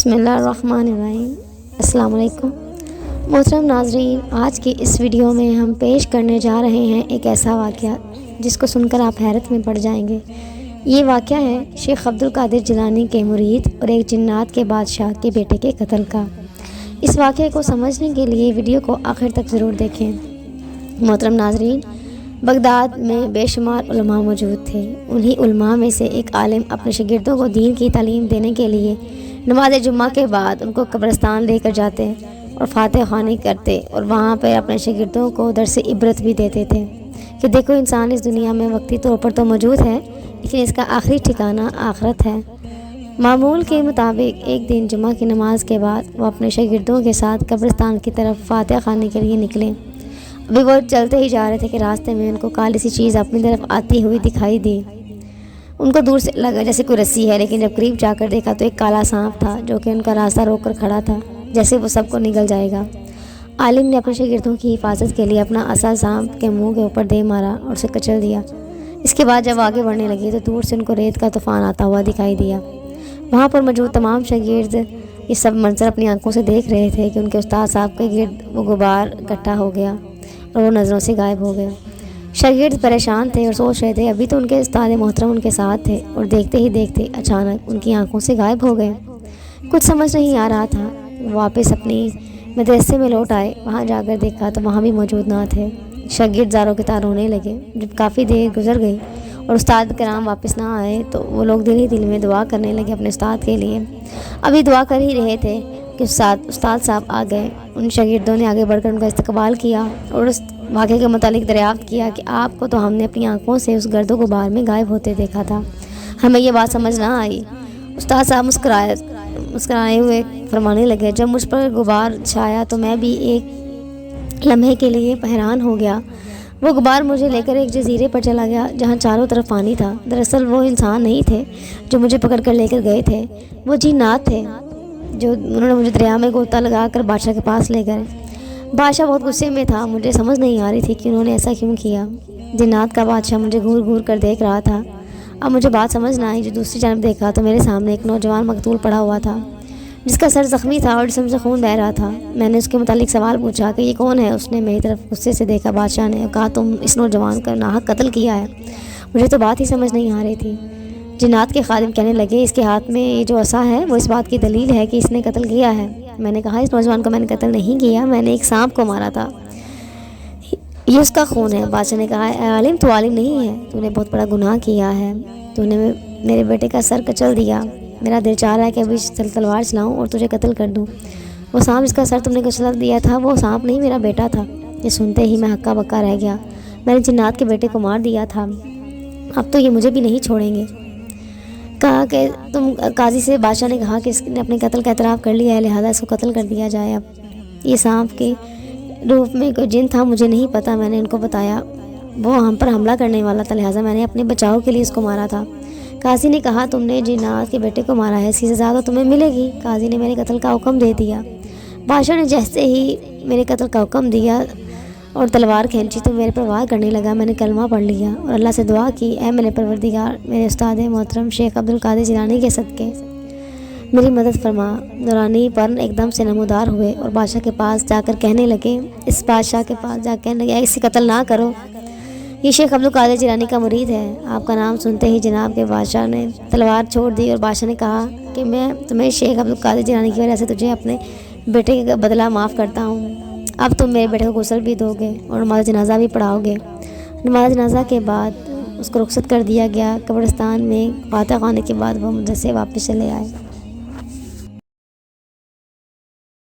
بسم اللہ الرحمن الرحیم۔ السلام علیکم محترم ناظرین، آج کی اس ویڈیو میں ہم پیش کرنے جا رہے ہیں ایک ایسا واقعہ جس کو سن کر آپ حیرت میں پڑ جائیں گے۔ یہ واقعہ ہے شیخ عبدالقادر جیلانی کے مرید اور ایک جنات کے بادشاہ کے بیٹے کے قتل کا۔ اس واقعے کو سمجھنے کے لیے ویڈیو کو آخر تک ضرور دیکھیں۔ محترم ناظرین، بغداد میں بے شمار علماء موجود تھے۔ انہی علماء میں سے ایک عالم اپنے شاگردوں کو دین کی تعلیم دینے کے لیے نماز جمعہ کے بعد ان کو قبرستان لے کر جاتے اور فاتح خوانی کرتے اور وہاں پر اپنے شاگردوں کو درس عبرت بھی دیتے تھے کہ دیکھو، انسان اس دنیا میں وقتی طور پر تو موجود ہے، لیکن اس کا آخری ٹھکانہ آخرت ہے۔ معمول کے مطابق ایک دن جمعہ کی نماز کے بعد وہ اپنے شاگردوں کے ساتھ قبرستان کی طرف فاتح خوانی کے لیے نکلے۔ ابھی وہ چلتے ہی جا رہے تھے کہ راستے میں ان کو کالی سی چیز اپنی طرف آتی ہوئی دکھائی دی۔ ان کو دور سے لگا جیسے کوئی رسی ہے، لیکن جب قریب جا کر دیکھا تو ایک کالا سانپ تھا جو کہ ان کا راستہ روک کر کھڑا تھا، جیسے وہ سب کو نگل جائے گا۔ عالم نے اپنے شاگردوں کی حفاظت کے لیے اپنا عصا سانپ کے منہ کے اوپر دے مارا اور اسے کچل دیا۔ اس کے بعد جب آگے بڑھنے لگے تو دور سے ان کو ریت کا طوفان آتا ہوا دکھائی دیا۔ وہاں پر موجود تمام شاگرد یہ سب منظر اپنی آنکھوں سے دیکھ رہے تھے کہ ان کے استاد صاحب کے گرد وہ غبار اکٹھا ہو گیا اور وہ نظروں سے غائب ہو گیا۔ شاگرد پریشان تھے اور سوچ رہے تھے ابھی تو ان کے استاد محترم ان کے ساتھ تھے اور دیکھتے ہی دیکھتے اچانک ان کی آنکھوں سے غائب ہو گئے۔ کچھ سمجھ نہیں آ رہا تھا۔ واپس اپنی مدرسے میں لوٹ آئے، وہاں جا کر دیکھا تو وہاں بھی موجود نہ تھے۔ شاگرد زاروں کے تار رونے لگے۔ جب کافی دیر گزر گئی اور استاد کرام واپس نہ آئے تو وہ لوگ دل ہی دل میں دعا کرنے لگے اپنے استاد کے لیے۔ ابھی دعا کر ہی رہے تھے کہ استاد صاحب آ گئے۔ ان شاگردوں نے آگے بڑھ کر ان کا استقبال کیا اور اس واقعے کے متعلق دریافت کیا کہ آپ کو تو ہم نے اپنی آنکھوں سے اس گرد و غبار میں غائب ہوتے دیکھا تھا، ہمیں یہ بات سمجھ نہ آئی۔ استاد صاحب مسکرائے ہوئے فرمانے لگے، جب مجھ پر غبار چھایا تو میں بھی ایک لمحے کے لیے حیران ہو گیا۔ وہ غبار مجھے لے کر ایک جزیرے پر چلا گیا جہاں چاروں طرف پانی تھا۔ دراصل وہ انسان نہیں تھے جو مجھے پکڑ کر لے کر گئے تھے، وہ جنات تھے جو انہوں نے مجھے دریا میں غوطہ لگا کر بادشاہ کے پاس لے گئے۔ بادشاہ بہت غصے میں تھا، مجھے سمجھ نہیں آ رہی تھی کہ انہوں نے ایسا کیوں کیا۔ جنات کا بادشاہ مجھے گھور گھور کر دیکھ رہا تھا۔ اب مجھے بات سمجھ نہ آئی۔ جو دوسری جانب دیکھا تو میرے سامنے ایک نوجوان مقتول پڑا ہوا تھا جس کا سر زخمی تھا اور جسم سے خون بہہ رہا تھا۔ میں نے اس کے متعلق سوال پوچھا کہ یہ کون ہے؟ اس نے میری طرف غصے سے دیکھا۔ بادشاہ نے کہا، تم اس نوجوان کا ناحق قتل کیا ہے۔ مجھے تو بات ہی سمجھ نہیں آ رہی تھی۔ جنات کے خادم کہنے لگے، اس کے ہاتھ میں یہ جو عصا ہے وہ اس بات کی دلیل ہے کہ اس نے قتل کیا ہے۔ میں نے کہا، اس نوجوان کو میں نے قتل نہیں کیا، میں نے ایک سانپ کو مارا تھا، یہ اس کا خون ہے۔ بادشاہ نے کہا، اے عالم، تو عالم نہیں ہے، تو نے بہت بڑا گناہ کیا ہے، تو نے میرے بیٹے کا سر کچل دیا۔ میرا دل چاہ رہا ہے کہ ابھی تلوار چلاؤں اور تجھے قتل کر دوں۔ وہ سانپ جس کا سر تم نے کچل دیا تھا وہ سانپ نہیں، میرا بیٹا تھا۔ یہ سنتے ہی میں ہکا بکا رہ گیا۔ میں نے جنات کے بیٹے کو مار دیا تھا، اب تو یہ مجھے بھی نہیں چھوڑیں گے۔ کہا کہ تم قاضی سے بادشاہ نے کہا کہ اس نے اپنے قتل کا اعتراف کر لیا ہے، لہذا اس کو قتل کر دیا جائے۔ اب یہ سانپ کے روپ میں کوئی جن تھا، مجھے نہیں پتا۔ میں نے ان کو بتایا وہ ہم پر حملہ کرنے والا تھا، لہٰذا میں نے اپنے بچاؤ کے لیے اس کو مارا تھا۔ قاضی نے کہا، تم نے جنات کے بیٹے کو مارا ہے، اس کی سزا تو تمہیں ملے گی۔ قاضی نے میرے قتل کا حکم دے دیا۔ بادشاہ نے جیسے ہی میرے قتل کا حکم دیا اور تلوار کھینچی تو میرے پر وار کرنے لگا۔ میں نے کلمہ پڑھ لیا اور اللہ سے دعا کی، اے میرے پروردگار، میرے استاد محترم شیخ عبدالقادر جیلانی کے صدقے میری مدد فرما۔ نورانی پرن ایک دم سے نمودار ہوئے اور بادشاہ کے پاس جا کر کہنے لگے، اس بادشاہ کے پاس جا کہنے لگے، اسے قتل نہ کرو، یہ شیخ عبدالقادر جیلانی کا مرید ہے۔ آپ کا نام سنتے ہی جناب کے بادشاہ نے تلوار چھوڑ دی اور بادشاہ نے کہا کہ میں تمہیں شیخ عبدالقادر جیلانی کی وجہ سے تجھے اپنے بیٹے کا بدلہ معاف کرتا ہوں۔ اب تم میرے بیٹے کو غسل بھی دو گے اور نماز جنازہ بھی پڑھاؤ گے۔ نماز جنازہ کے بعد اس کو رخصت کر دیا گیا۔ قبرستان میں فاتح خوانی کے بعد وہ مدرسے واپس چلے آئے۔